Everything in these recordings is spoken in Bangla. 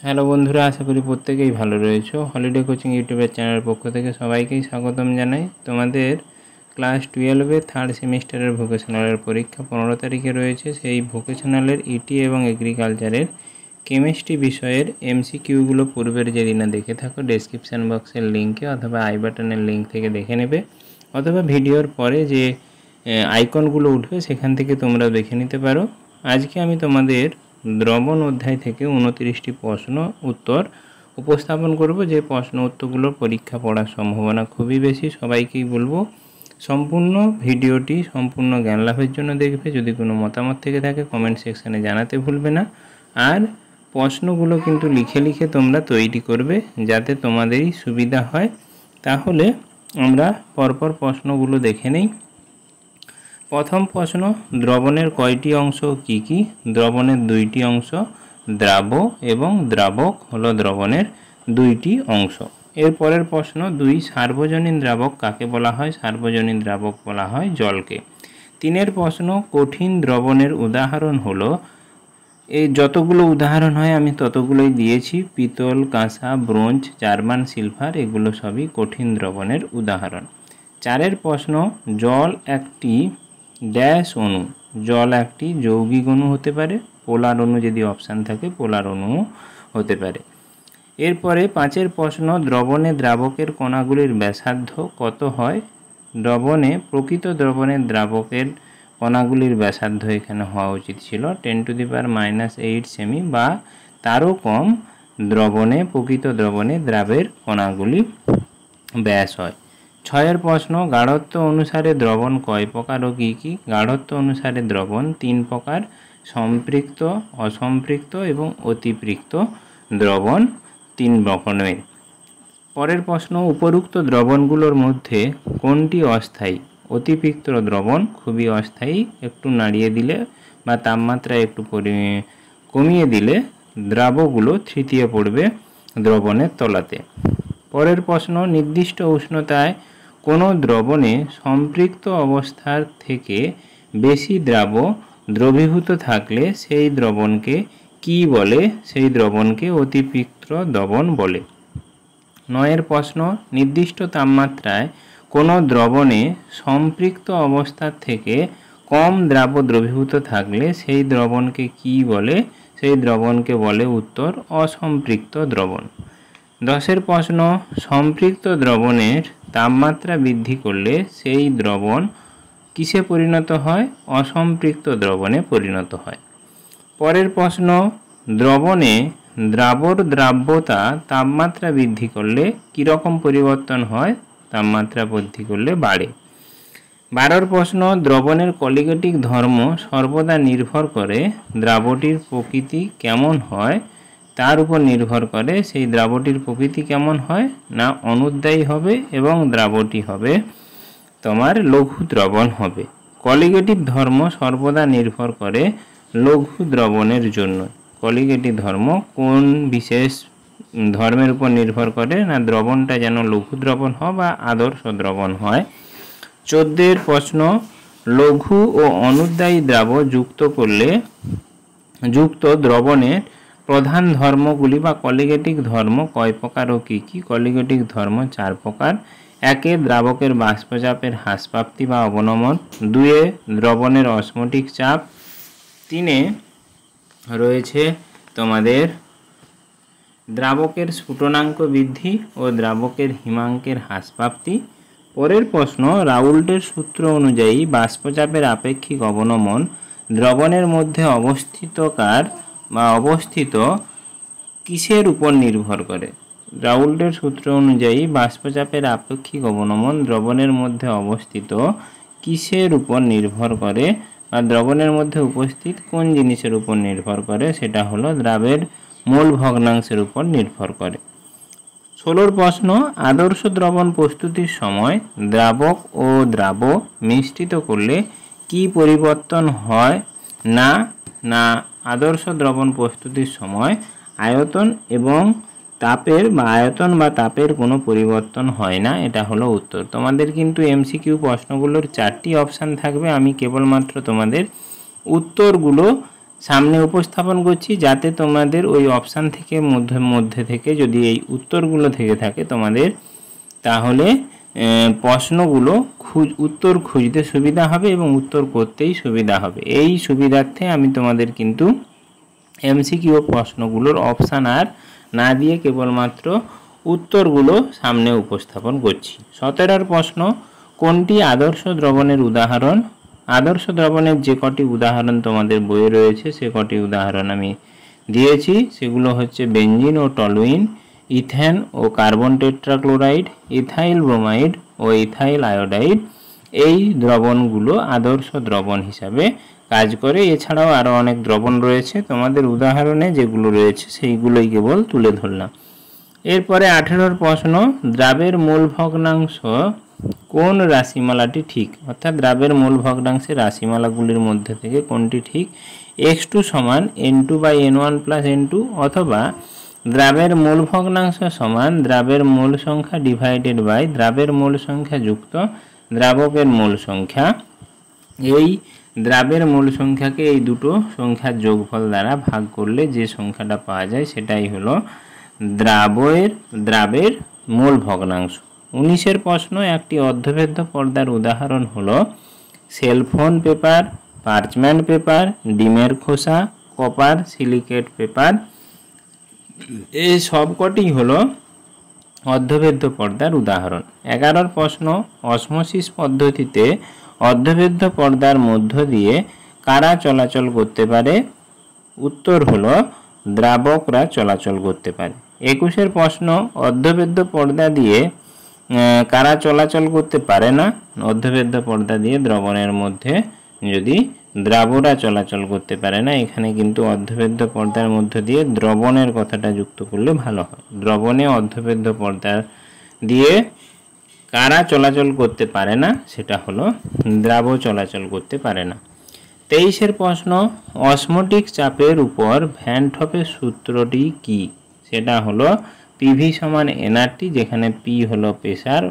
হ্যালো বন্ধুরা, আশা করি প্রত্যেকেই ভালো রয়েছো। হলিডে কোচিং ইউটিউবের চ্যানেলের পক্ষ থেকে সবাইকেই স্বাগতম জানাই। তোমাদের ক্লাস 12-এর থার্ড সেমিস্টারের ভোকেশনালের পরীক্ষা 15 তারিখে রয়েছে। সেই ভোকেশনালের ইটি এবং এগ্রিকালচারের কেমিস্ট্রি বিষয়ের এমসিকিউগুলো পূর্বের যদি না দেখে থাকো, ডেসক্রিপশান বক্সের লিঙ্কে অথবা আই বাটনের লিঙ্ক থেকে দেখে নেবে, অথবা ভিডিওর পরে যে আইকনগুলো উঠবে সেখান থেকে তোমরা দেখে নিতে পারো। আজকে আমি তোমাদের দ্রবণ অধ্যায় থেকে 29টি প্রশ্ন উত্তর উপস্থাপন করব। যে প্রশ্ন উত্তরগুলোর পরীক্ষা পড়ার সম্ভাবনা খুবই বেশি। সবাইকেই বলবো সম্পূর্ণ ভিডিওটি সম্পূর্ণ জ্ঞান লাভের জন্য দেখবে। যদি কোনো মতামত থেকে থাকে কমেন্ট সেকশানে জানাতে ভুলবে না। আর প্রশ্নগুলো কিন্তু লিখে লিখে তোমরা তৈরি করবে যাতে তোমাদেরই সুবিধা হয়। তাহলে আমরা পরপর প্রশ্নগুলো দেখে নেই। প্রথম প্রশ্ন, দ্রবণের কয়টি অংশ কি কি? দ্রবণের দুইটি অংশ, দ্রাব্য এবং দ্রাবক হলো দ্রবণের দুইটি অংশ। এর পরের প্রশ্ন, দুই, সার্বজনীন দ্রাবক কাকে বলা হয়? সার্বজনীন দ্রাবক বলা হয় জলকে। তিনের প্রশ্ন, কঠিন দ্রবণের উদাহরণ হলো, এই যতগুলো উদাহরণ হয় আমি ততগুলোই দিয়েছি। পিতল, কাঁসা, ব্রোঞ্জ, জার্মান সিলভার এগুলো সবই কঠিন দ্রবণের উদাহরণ। চারের প্রশ্ন, জল একটি ড্যাশ অণু। জল একটি যৌগিক অণু হতে পারে, পোলার অণু যদি অপশান থাকে পোলার অণু হতে পারে। এরপরে পাঁচের প্রশ্ন, দ্রবণে দ্রাবকের কণাগুলির ব্যাসার্ধ কত হয়? প্রকৃত দ্রবণের দ্রাবকের কণাগুলির ব্যাসার্ধ এখানে হওয়া উচিত ছিল 10⁻⁸ সেমি বা তারও কম প্রকৃত দ্রবণে দ্রাবের কণাগুলি ব্যাস হয়। ছয়ের প্রশ্ন, গাঢ়ত্ব অনুসারে দ্রবণ কয় প্রকার ও কী কী? গাঢ়ত্ব অনুসারে দ্রবণ 3 প্রকার, সম্পৃক্ত, অসম্পৃক্ত এবং অতিপৃক্ত দ্রবণ 3 রকমের। পরের প্রশ্ন, উপরোক্ত দ্রবণগুলোর মধ্যে কোনটি অস্থায়ী? অতিপৃক্ত দ্রবণ খুবই অস্থায়ী, একটু নাড়িয়ে দিলে বা তাপমাত্রা একটু কমিয়ে দিলে দ্রাবকগুলো তৃতীয় পড়বে দ্রবণের তলাতে। পরের প্রশ্ন, নির্দিষ্ট উষ্ণতায় কোনো দ্রবণে সম্পৃক্ত অবস্থার থেকে বেশি দ্রবীভূত থাকলে সেই দ্রবণকে কি বলে? সেই দ্রবণকে অতিপৃক্ত দ্রবণ বলে। নয়ের প্রশ্ন, নির্দিষ্ট তাপমাত্রায় কোনো দ্রবণে সম্পৃক্ত অবস্থার থেকে কম দ্রবীভূত থাকলে সেই দ্রবণকে কি বলে? সেই দ্রবণকে বলে উত্তর অসম্পৃক্ত দ্রবণ। 10এর প্রশ্ন, সম্পৃক্ত দ্রবণের তাপমাত্রা বৃদ্ধি করলে সেই দ্রবণ কিসে পরিণত হয়? অসম্পৃক্ত দ্রবণে পরিণত হয়। পরের প্রশ্ন, দ্রবণে দ্রাব্যতা তাপমাত্রা বৃদ্ধি করলে কীরকম পরিবর্তন হয়? তাপমাত্রা বৃদ্ধি করলে বাড়ে। 12 প্রশ্ন, দ্রবণের কলিগেটিক ধর্ম সর্বদা নির্ভর করে দ্রাবটির প্রকৃতি কেমন হয় তার উপর নির্ভর করে। সেই দ্রাবটির প্রকৃতি কেমন হয় না অনুদ্বায়ী হবে এবং দ্রাবটি হবে তোমার লঘু দ্রবণ হবে। কলিগেটিভ ধর্ম সর্বদা নির্ভর করে লঘু দ্রবণের জন্য। কলিগেটিভ ধর্ম কোন বিশেষ ধর্মের উপর নির্ভর করে না দ্রবণটা যেন লঘু দ্রবণ হয় বা আদর্শ দ্রবণ হয়। 14 প্রশ্ন, লঘু ও অনুদ্বায়ী দ্রাব যুক্ত দ্রবণের প্রধান ধর্মগুলি বা কলিগেটিক ধর্ম কয় প্রকার ও কী কী? কলিগেটিক ধর্ম 4 প্রকার। 1, দ্রাবকের বাষ্পচাপের হ্রাসপ্রাপ্তি বা অবনমন। 2, দ্রবণের অসমোটিক চাপ। 3, রয়েছে তোমাদের দ্রাবকের স্ফুটনাঙ্ক বৃদ্ধি ও দ্রাবকের হিমাঙ্কের হ্রাসপ্রাপ্তি। পরের প্রশ্ন, রাউল্টের সূত্র অনুযায়ী বাষ্পচাপের আপেক্ষিক অবনমন দ্রবণের মধ্যে অবস্থিত কিসের উপর নির্ভর করে? রাউল্টের সূত্র অনুযায়ী বাষ্পচাপের আপেক্ষিক অবনমন দ্রবণের মধ্যে অবস্থিত কিসের উপর নির্ভর করে বা দ্রবণের মধ্যে উপস্থিত কোন জিনিসের উপর নির্ভর করে? সেটা হলো দ্রাবের মোল ভগ্নাংশের উপর নির্ভর করে। 16 প্রশ্ন, আদর্শ দ্রবণ প্রস্তুতির সময় দ্রাবক ও দ্রাব মিশ্রিত করলে কি পরিবর্তন হয় না আদর্শ দ্রবণ প্রস্তুতির সময় আয়তন বা তাপের কোনো পরিবর্তন হয় না। এটা হলো উত্তর। তোমাদের কিন্তু এমসিকিউ প্রশ্নগুলোর 4টি অপশান থাকবে। আমি কেবলমাত্র তোমাদের উত্তরগুলো সামনে উপস্থাপন করছি, যাতে তোমাদের ওই অপশান থেকে মধ্যে থেকে যদি এই উত্তরগুলো থেকে থাকে তোমাদের, তাহলে প্রশ্নগুলো উত্তর খুঁজতে সুবিধা হবে এবং উত্তর করতেই সুবিধা হবে। এই সুবিধার্থে আমি তোমাদের কিন্তু এমসিকিউ প্রশ্নগুলোর অপশান আর না দিয়ে কেবলমাত্র উত্তরগুলো সামনে উপস্থাপন করছি। 17 প্রশ্ন, কোনটি আদর্শ দ্রবণের উদাহরণ? আদর্শ দ্রবণের যে কটি উদাহরণ তোমাদের বইয়ে রয়েছে সে কটি উদাহরণ আমি দিয়েছি, সেগুলো হচ্ছে বেঞ্জিন ও টলুইন, ইথেন ও কার্বন টেট্রাক্লোরাইড, ইথাইল ব্রোমাইড ও ইথাইল আয়োডাইড। এই দ্রবণগুলো আদর্শ দ্রবণ হিসাবে কাজ করে। এছাড়াও আরও অনেক দ্রবণ রয়েছে, তোমাদের উদাহরণে যেগুলো রয়েছে সেইগুলোই কেবল তুলে ধরলাম। এরপরে 18 প্রশ্ন, দ্রাবের মূল ভগ্নাংশ কোন রাশিমালাটি ঠিক? অর্থাৎ দ্রাবের মূল ভগ্নাংশের রাশিমালাগুলির মধ্যে থেকে কোনটি ঠিক? x2 সমান n2/n1 + n2, অথবা দ্রাবের মূল ভগ্নাংশ সমান দ্রাবের মূল সংখ্যা ডিভাইডেড বাই দ্রাবের মূল সংখ্যা যুক্ত দ্রাবকের মূল সংখ্যা। এই দ্রাবের মূল সংখ্যাকে এই দুটো সংখ্যার যোগফল দ্বারা ভাগ করলে যে সংখ্যাটা পাওয়া যায় সেটাই হলো দ্রাবের মূল ভগ্নাংশ। 19 প্রশ্ন, একটি অর্ধভেদ্য পর্দার উদাহরণ হলো সেলফোন পেপার, পার্চমেন্ট পেপার, ডিমের খোসা, কপার সিলিকেট পেপার। এই সবকটি হলো অর্ধভেদ্য পর্দার উদাহরণ। 11 প্রশ্ন, অসমোসিস পদ্ধতিতে অর্ধভেদ্য পর্দার মধ্য দিয়ে কারা চলাচল করতে পারে? উত্তর হলো দ্রাবকরা চলাচল করতে পারে। 21 প্রশ্ন, অর্ধভেদ্য পর্দা দিয়ে কারা চলাচল করতে পারে না? অর্ধভেদ্য পর্দা দিয়ে দ্রবণের মধ্যে যদি দ্রাবরা চলাচল করতে পারে না, এখানে কিন্তু অর্ধভেদ্য পর্দার মধ্য দিয়ে দ্রবণের কথাটা যুক্ত করলে ভালো হয়। দ্রবণে অর্ধভেদ্য পর্দা দিয়ে কারা চলাচল করতে পারে না? সেটা হলো দ্রাব চলাচল করতে পারে না। 23 প্রশ্ন, অসমোটিক চাপের উপর ভ্যান টপের সূত্রটি কি? সেটা হলো পিভি সমান এনআরটি, যেখানে পি হলো প্রেসার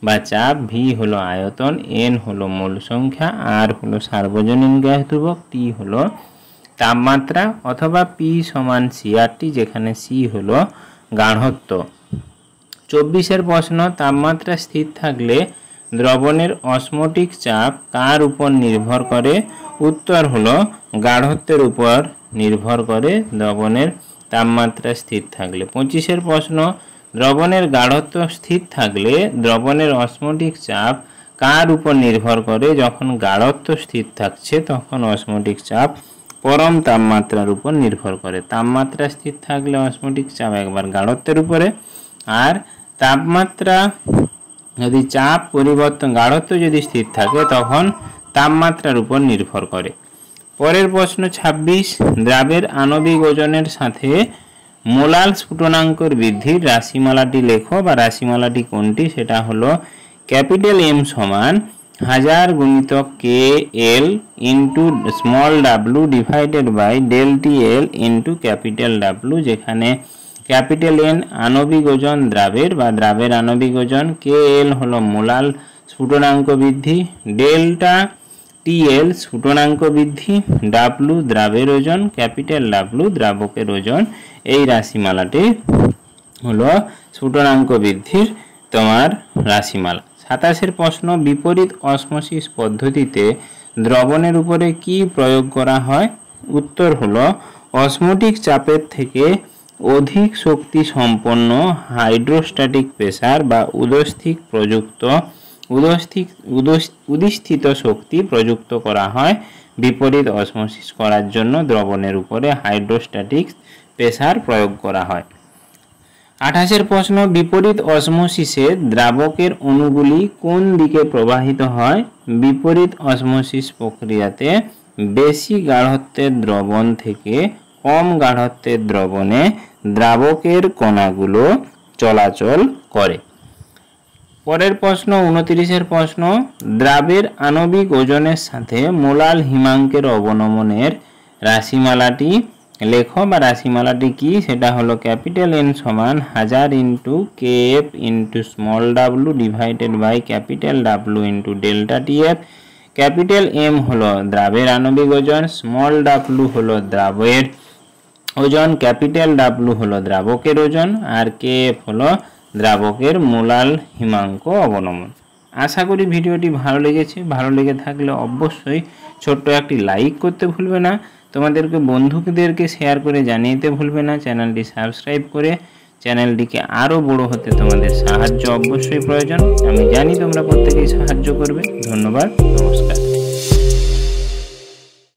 বা চাপ, ভি হলো আয়তন, এন হলো মোল সংখ্যা, আর হলো সার্বজনীন গ্যাস ধ্রুবক, টি হলো তাপমাত্রা, অথবা পি সমান সিআরটি, যেখানে সি হলো গাঢ়ত্ব। 24 প্রশ্ন, তাপমাত্রা স্থির থাকলে দ্রবণের অসমোটিক চাপ কার উপর নির্ভর করে? উত্তর হলো গাঢ়ত্বের উপর নির্ভর করে দ্রবণের তাপমাত্রা স্থির থাকলে। 25 প্রশ্ন, দ্রবণের গাঢ়ত্ব স্থির থাকলে দ্রবণের অসমোটিক চাপ কার উপর নির্ভর করে? যখন গাঢ়ত্ব স্থির থাকছে তখন অসমোটিক চাপ পরম তাপমাত্রার উপর নির্ভর করে। তাপমাত্রা স্থির থাকলে অসমোটিক চাপ একবার গাঢ়ত্বের উপরে, আর তাপমাত্রা যদি চাপ পরিবর্তন গাঢ়ত্ব যদি স্থির থাকে তখন তাপমাত্রার উপর নির্ভর করে। পরের প্রশ্ন 26, দ্রাবের আণবিক ওজনের সাথে মোলাল স্ফুটনাঙ্কর বৃদ্ধির রাশিমালাটি লেখো, বা রাশিমালাটি কোনটি? সেটা হলো ক্যাপিটাল এম সমান 1000 গুণিতক K L into small W divided by del T L into capital W, যেখানে ক্যাপিটাল এন আণবিক ওজন দ্রাবের বা দ্রাবের আণবিক ওজন, কে এল হলো মোলাল স্ফুটনাঙ্ক বৃদ্ধি, ডেল্টা টি এল স্ফুটনাঙ্ক বৃদ্ধি, ডাব্লু দ্রাবের ওজন, ক্যাপিটাল ডাব্লু দ্রাবকের ওজন। এই রাশিমালাটি হলো স্ফুটনাঙ্ক বৃদ্ধির তোমার রাশিমালা। 27 প্রশ্ন, বিপরীত অসমোসিস পদ্ধতিতে দ্রবণের উপরে কি প্রয়োগ করা হয়? উত্তর হলো অসমোটিক চাপের থেকে অধিক শক্তি সম্পন্ন হাইড্রোস্ট্যাটিক প্রেসার বা উদস্থিত শক্তি প্রযুক্ত করা হয় বিপরীত অসমোসিস করার জন্য। দ্রবণের উপরে হাইড্রোস্ট্যাটিক প্রেসার প্রয়োগ করা হয়। 28 প্রশ্ন, বিপরীত অসমোসিসে দ্রাবকের অণুগুলি কোন দিকে প্রবাহিত হয়? বিপরীত অসমোসিস প্রক্রিয়াতে বেশি গাঢ়ত্বের দ্রবণ থেকে কম গাঢ়ত্বের দ্রবণে দ্রাবকের কণাগুলো চলাচল করে। পরের প্রশ্ন 29 প্রশ্ন, দ্রাবের আণবিক ওজনের সাথে মোলাল হিমাঙ্কের অবনমনের রাশিমালাটি লেখো, বা রাশিমালাটি কি? সেটা হলো ক্যাপিটাল এন সমান 1000 into K F into small W divided by capital W into delta T F. Capital M হলো দ্রাবের আণবিক ওজন, স্মল ডাব্লু হলো দ্রাবকের ওজন, ক্যাপিটাল ডাব্লু হলো দ্রাবকের ওজন, আর কেএফ হলো দ্রাবকের মোলাল হিমাঙ্ক অবনমন। আশা করি ভিডিওটি ভালো লেগেছে। ভালো লেগে থাকলে অবশ্যই ছোট্ট একটি লাইক করতে ভুলবে না, তোমাদেরকে বন্ধুদেরকে শেয়ার করে জানিয়ে ভুলবে না, চ্যানেলটি সাবস্ক্রাইব করে চ্যানেলটিকে আরও বড় হতে তোমাদের সাহায্য অবশ্যই প্রয়োজন। আমি জানি তোমরা প্রত্যেকেই সাহায্য করবে। ধন্যবাদ, নমস্কার।